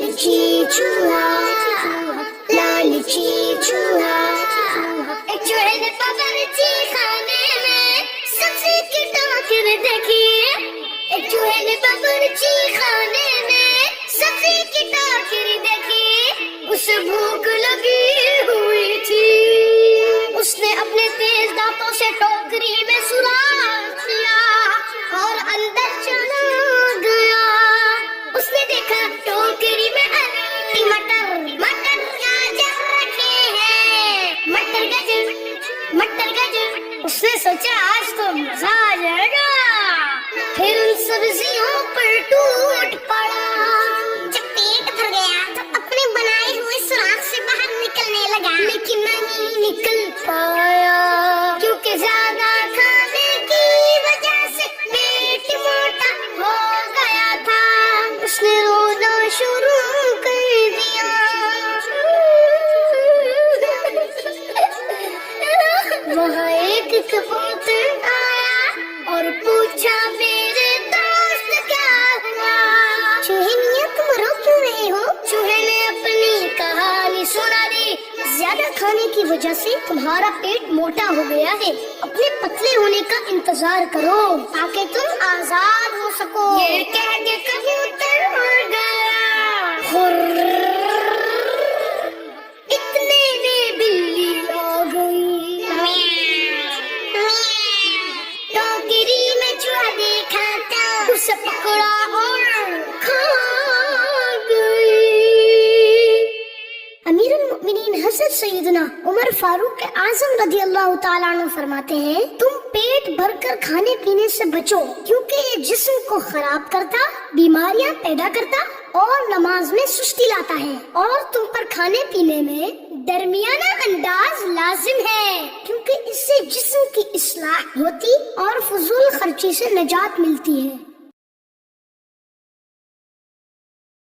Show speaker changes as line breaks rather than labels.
لالچی چوہا، لالچی چوہا، ایک چوہے نے باورچی خانے میں سبزی کی ٹوکر دیکھی، ایک چوہے نے باورچی خانے میں سبزی کی ٹوکر دیکھی، اسے بھوک لگی ہوئی تھی، اس نے اپنے تیز دانتوں سے ٹوکری میں سوراخ کیا اور اندر چلا گیا۔ اس نے دیکھا ٹوکری میں مٹر مٹر گاجر رکھے ہیں، مٹر گاجر مٹر گاجر۔ اس نے سوچا آج تو مزہ آ جائے گا، پھر ان سبزیوں پر ٹوٹ پڑا۔ جب پیٹ بھر گیا تو اپنے بنائے ہوئے سوراخ سے باہر نکلنے لگا، لیکن نہیں نکل پایا کیونکہ زیادہ کھانے کی وجہ سے پیٹ موٹا ہو گیا تھا۔ اس نے رونا شروع کر دیا۔ وہاں ایک کبوتر آیا اور پوچھا میرے دوست کیا ہوا؟ چوہے میاں تم رو کیوں رہے ہو؟ چوہے نے اپنی کہانی سنا دی۔ زیادہ کھانے کی وجہ سے تمہارا پیٹ موٹا ہو گیا ہے، اپنے پتلے ہونے کا انتظار کرو تاکہ تم آزاد ہو سکو۔ یہ کہہ کے کبوتر اڑ گیا۔ اتنے میں بلی آ گئی، ٹوکری میں چوہا دیکھا تھا، اسے پکڑا اور کھا گئی۔ امیر المؤمنین حضرت سیدنا عمر فاروق اعظم رضی اللہ تعالیٰ عنہ فرماتے ہیں، تم پیٹ بھر کر کھانے پینے سے بچو کیونکہ یہ جسم کو خراب کرتا، بیماریاں پیدا کرتا اور نماز میں سستی لاتا ہے، اور تم پر کھانے پینے میں درمیانہ انداز لازم ہے کیونکہ اس سے جسم کی اصلاح ہوتی اور فضول خرچی سے نجات ملتی ہے۔